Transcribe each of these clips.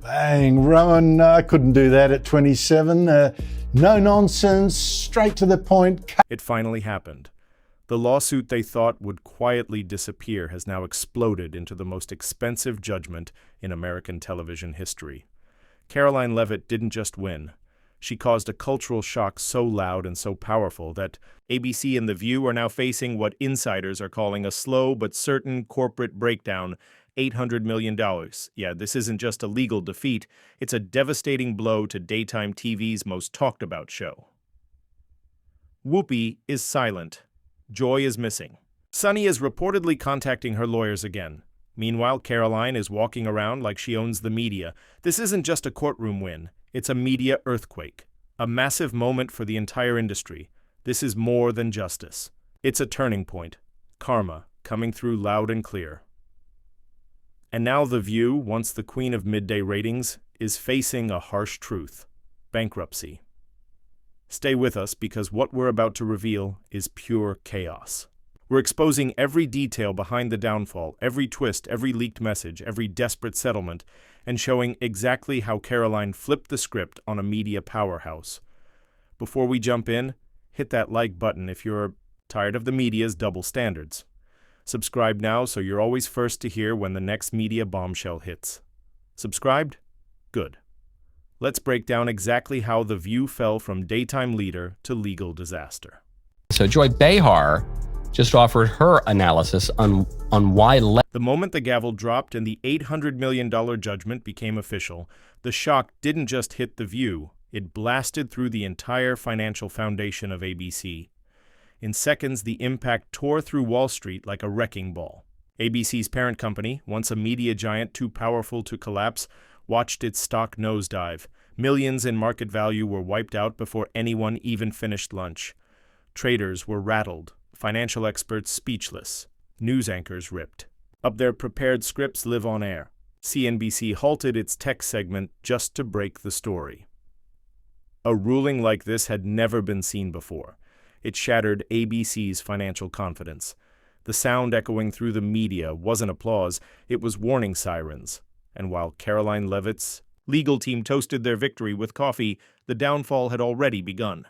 Bang, Rowan, I couldn't do that at 27. No nonsense, straight to the point. It finally happened. The lawsuit they thought would quietly disappear has now exploded into the most expensive judgment in American television history. Karoline Leavitt didn't just win. She caused a cultural shock so loud and so powerful that ABC and The View are now facing what insiders are calling a slow but certain corporate breakdown. $800 million. Yeah, this isn't just a legal defeat, it's a devastating blow to daytime TV's most talked about show. Whoopi is silent. Joy is missing. Sunny is reportedly contacting her lawyers again. Meanwhile, Karoline is walking around like she owns the media. This isn't just a courtroom win, it's a media earthquake. A massive moment for the entire industry. This is more than justice. It's a turning point. Karma, coming through loud and clear. And now The View, once the queen of midday ratings, is facing a harsh truth: bankruptcy. Stay with us because what we're about to reveal is pure chaos. We're exposing every detail behind the downfall, every twist, every leaked message, every desperate settlement, and showing exactly how Karoline flipped the script on a media powerhouse. Before we jump in, hit that like button if you're tired of the media's double standards. Subscribe now so you're always first to hear when the next media bombshell hits. Subscribed? Good. Let's break down exactly how The View fell from daytime leader to legal disaster. So Joy Behar just offered her analysis on why... The moment the gavel dropped and the $800 million judgment became official, the shock didn't just hit The View, it blasted through the entire financial foundation of ABC. In seconds, the impact tore through Wall Street like a wrecking ball. ABC's parent company, once a media giant too powerful to collapse, watched its stock nosedive. Millions in market value were wiped out before anyone even finished lunch. Traders were rattled, financial experts speechless, news anchors ripped. Up their prepared scripts live on air. CNBC halted its tech segment just to break the story. A ruling like this had never been seen before. It shattered ABC's financial confidence. The sound echoing through the media wasn't applause, it was warning sirens. And while Karoline Leavitt's legal team toasted their victory with coffee, the downfall had already begun.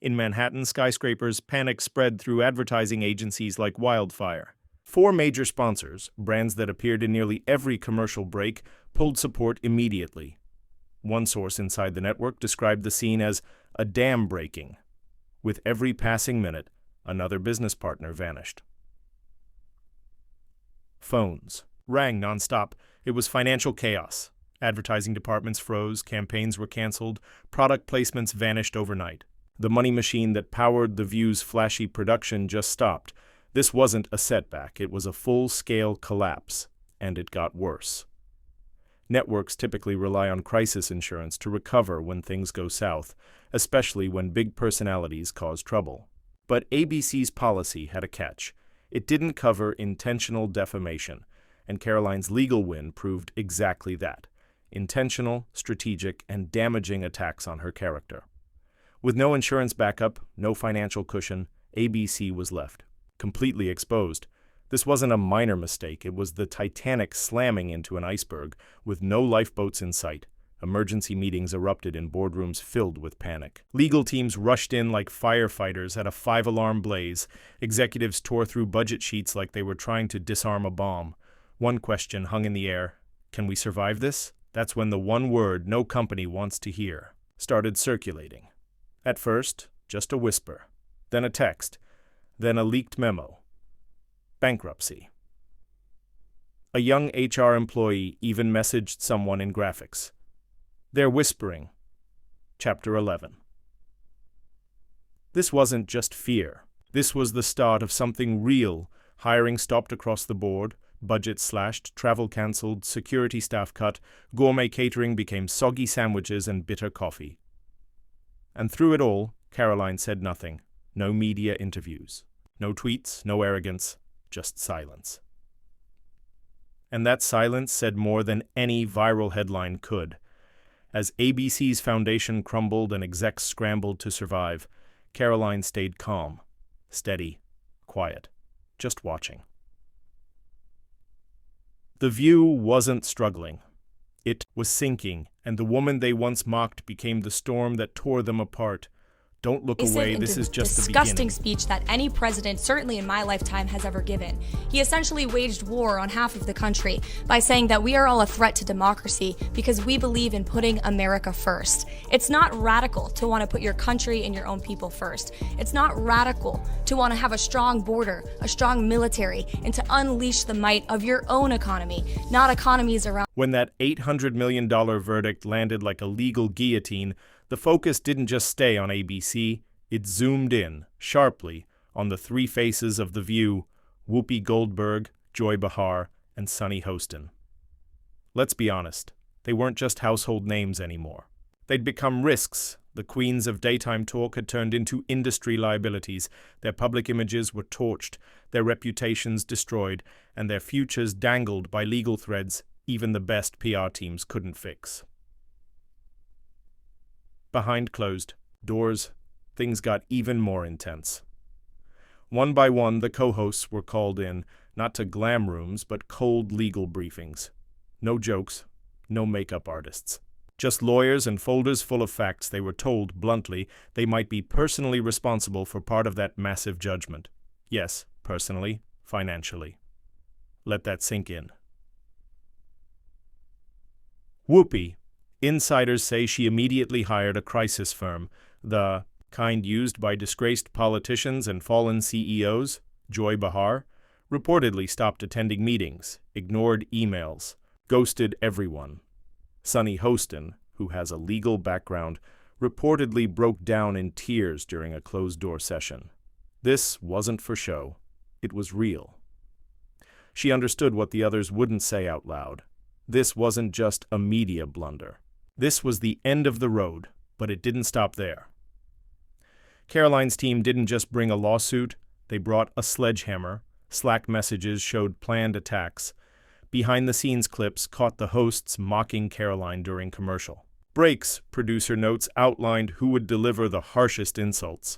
In Manhattan, skyscrapers, panic spread through advertising agencies like wildfire. 4 major sponsors, brands that appeared in nearly every commercial break, pulled support immediately. One source inside the network described the scene as a dam breaking. With every passing minute, another business partner vanished. Phones rang nonstop. It was financial chaos. Advertising departments froze, campaigns were canceled, product placements vanished overnight. The money machine that powered The View's flashy production just stopped. This wasn't a setback, it was a full-scale collapse, and it got worse. Networks typically rely on crisis insurance to recover when things go south, especially when big personalities cause trouble. But ABC's policy had a catch. It didn't cover intentional defamation, and Karoline's legal win proved exactly that: intentional, strategic, and damaging attacks on her character. With no insurance backup, no financial cushion, ABC was left, completely exposed. This wasn't a minor mistake, it was the Titanic slamming into an iceberg, with no lifeboats in sight. Emergency meetings erupted in boardrooms filled with panic. Legal teams rushed in like firefighters at a 5-alarm blaze. Executives tore through budget sheets like they were trying to disarm a bomb. One question hung in the air: can we survive this? That's when the one word no company wants to hear started circulating. At first, just a whisper, then a text, then a leaked memo. Bankruptcy. A young HR employee even messaged someone in graphics. They're whispering. Chapter 11. This wasn't just fear. This was the start of something real. Hiring stopped across the board, budget slashed, travel cancelled, security staff cut, gourmet catering became soggy sandwiches and bitter coffee. And through it all, Karoline said nothing. No media interviews. No tweets, no arrogance, just silence. And that silence said more than any viral headline could. As ABC's foundation crumbled and execs scrambled to survive, Karoline stayed calm, steady, quiet, just watching. The View wasn't struggling. It was sinking, and the woman they once mocked became the storm that tore them apart. Don't look away, this is just the beginning. Disgusting speech that any president, certainly in my lifetime, has ever given. He essentially waged war on half of the country by saying that we are all a threat to democracy because we believe in putting America first. It's not radical to want to put your country and your own people first. It's not radical to want to have a strong border, a strong military, and to unleash the might of your own economy, not economies around. When that $800 million verdict landed like a legal guillotine, the focus didn't just stay on ABC, it zoomed in, sharply, on the three faces of The View: Whoopi Goldberg, Joy Behar, and Sunny Hostin. Let's be honest, they weren't just household names anymore. They'd become risks. The queens of daytime talk had turned into industry liabilities. Their public images were torched, their reputations destroyed, and their futures dangled by legal threads even the best PR teams couldn't fix. Behind closed doors, things got even more intense. One by one, the co-hosts were called in, not to glam rooms, but cold legal briefings. No jokes, no makeup artists. Just lawyers and folders full of facts. They were told, bluntly, they might be personally responsible for part of that massive judgment. Yes, personally, financially. Let that sink in. Whoopi. Insiders say she immediately hired a crisis firm, the kind used by disgraced politicians and fallen CEOs. Joy Behar reportedly stopped attending meetings, ignored emails, ghosted everyone. Sunny Hostin, who has a legal background, reportedly broke down in tears during a closed-door session. This wasn't for show. It was real. She understood what the others wouldn't say out loud. This wasn't just a media blunder. This was the end of the road, but it didn't stop there. Karoline's team didn't just bring a lawsuit, they brought a sledgehammer. Slack messages showed planned attacks. Behind-the-scenes clips caught the hosts mocking Karoline during commercial. Breaks, producer notes, outlined who would deliver the harshest insults.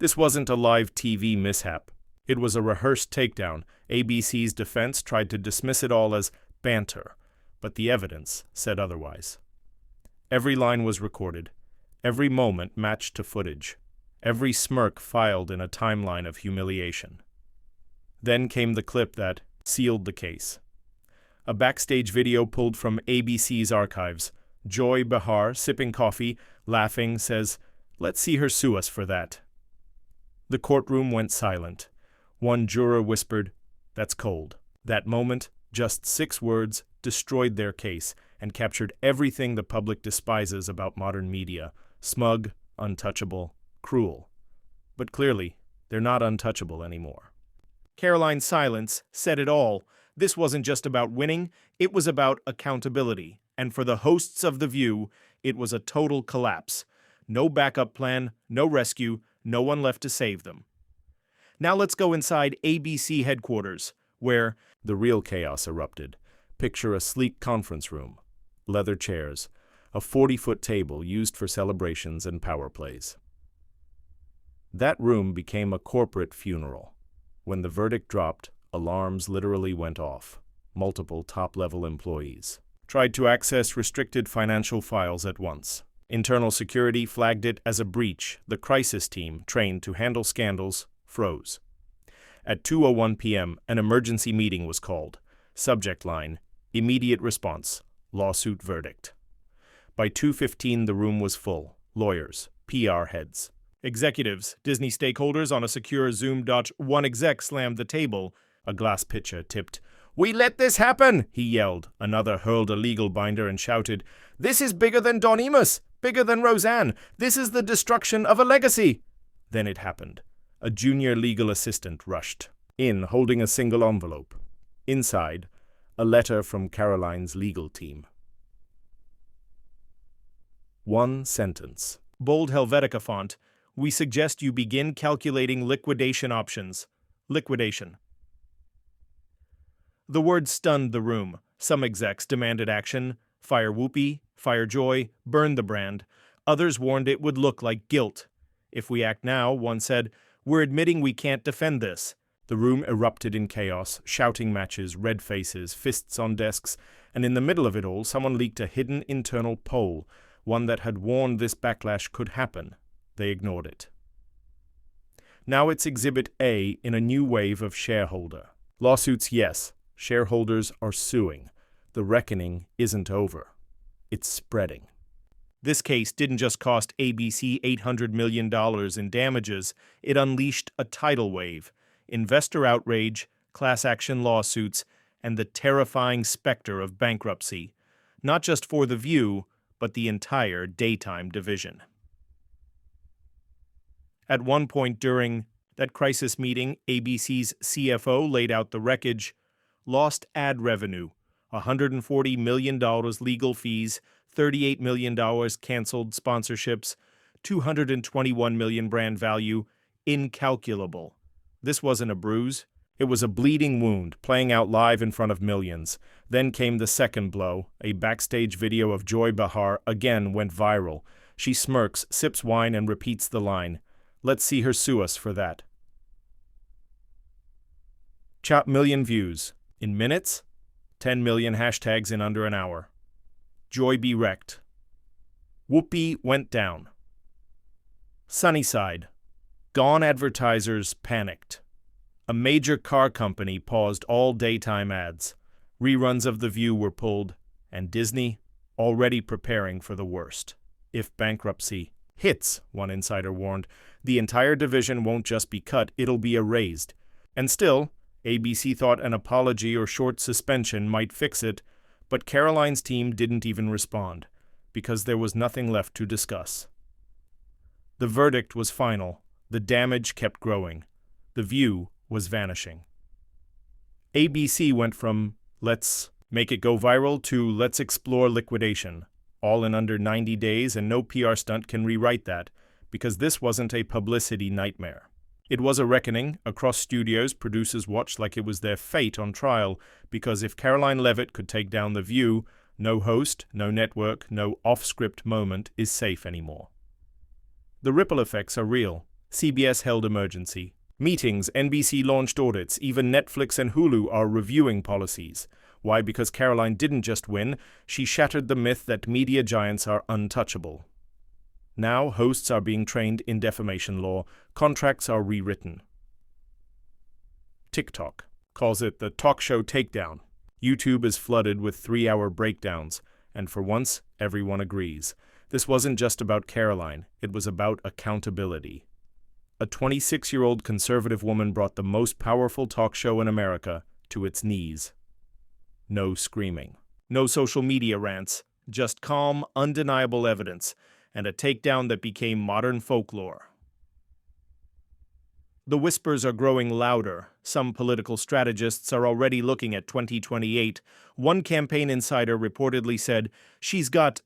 This wasn't a live TV mishap. It was a rehearsed takedown. ABC's defense tried to dismiss it all as banter, but the evidence said otherwise. Every line was recorded, every moment matched to footage, every smirk filed in a timeline of humiliation. Then came the clip that sealed the case. A backstage video pulled from ABC's archives. Joy Behar, sipping coffee, laughing, says, "Let's see her sue us for that." The courtroom went silent. One juror whispered, "That's cold." That moment, just 6 words, destroyed their case and captured everything the public despises about modern media: smug, untouchable, cruel. But clearly, they're not untouchable anymore. Karoline's silence said it all. This wasn't just about winning, it was about accountability. And for the hosts of The View, it was a total collapse. No backup plan, no rescue, no one left to save them. Now let's go inside ABC headquarters, where the real chaos erupted. Picture a sleek conference room, leather chairs, a 40-foot table used for celebrations and power plays. That room became a corporate funeral. When the verdict dropped, alarms literally went off. Multiple top-level employees tried to access restricted financial files at once. Internal security flagged it as a breach. The crisis team, trained to handle scandals, froze. At 2:01 p.m., an emergency meeting was called. Subject line: immediate response, lawsuit verdict. By 2:15, the room was full. Lawyers, PR heads, executives, Disney stakeholders on a secure Zoom. One exec slammed the table. A glass pitcher tipped. "We let this happen!" he yelled. Another hurled a legal binder and shouted, "This is bigger than Don Imus, bigger than Roseanne. This is the destruction of a legacy." Then it happened. A junior legal assistant rushed in, holding a single envelope. Inside, a letter from Karoline's legal team. One sentence. Bold Helvetica font. "We suggest you begin calculating liquidation options." Liquidation. The word stunned the room. Some execs demanded action. Fire Whoopi, fire Joy, burn the brand. Others warned it would look like guilt. "If we act now," one said, "we're admitting we can't defend this." The room erupted in chaos, shouting matches, red faces, fists on desks, and in the middle of it all, someone leaked a hidden internal poll, one that had warned this backlash could happen. They ignored it. Now it's Exhibit A in a new wave of shareholder lawsuits. Yes, shareholders are suing. The reckoning isn't over. It's spreading. This case didn't just cost ABC $800 million in damages, it unleashed a tidal wave, investor outrage, class action lawsuits, and the terrifying specter of bankruptcy, not just for The View, but the entire daytime division. At one point during that crisis meeting, ABC's CFO laid out the wreckage: lost ad revenue, $140 million legal fees, $38 million canceled sponsorships, $221 million brand value, incalculable. This wasn't a bruise. It was a bleeding wound, playing out live in front of millions. Then came the second blow. A backstage video of Joy Behar again went viral. She smirks, sips wine, and repeats the line, "Let's see her sue us for that." Chop million views. In minutes? 10 million hashtags in under an hour. Joy be wrecked. Whoopi went down. Sunnyside. Gone advertisers panicked. A major car company paused all daytime ads. Reruns of The View were pulled, and Disney already preparing for the worst. If bankruptcy hits, one insider warned, the entire division won't just be cut, it'll be erased. And still, ABC thought an apology or short suspension might fix it, but Karoline's team didn't even respond, because there was nothing left to discuss. The verdict was final. The damage kept growing. The View was vanishing. ABC went from "let's make it go viral" to "let's explore liquidation," all in under 90 days, and no PR stunt can rewrite that, because this wasn't a publicity nightmare. It was a reckoning. Across studios, producers watched like it was their fate on trial, because if Karoline Leavitt could take down The View, no host, no network, no off-script moment is safe anymore. The ripple effects are real. CBS held emergency meetings, NBC launched audits, even Netflix and Hulu are reviewing policies. Why? Because Karoline didn't just win, she shattered the myth that media giants are untouchable. Now hosts are being trained in defamation law, contracts are rewritten. TikTok calls it the talk show takedown. YouTube is flooded with 3-hour breakdowns, and for once, everyone agrees. This wasn't just about Karoline, it was about accountability. A 26-year-old conservative woman brought the most powerful talk show in America to its knees. No screaming. No social media rants. Just calm, undeniable evidence, and a takedown that became modern folklore. The whispers are growing louder. Some political strategists are already looking at 2028. One campaign insider reportedly said, "She's got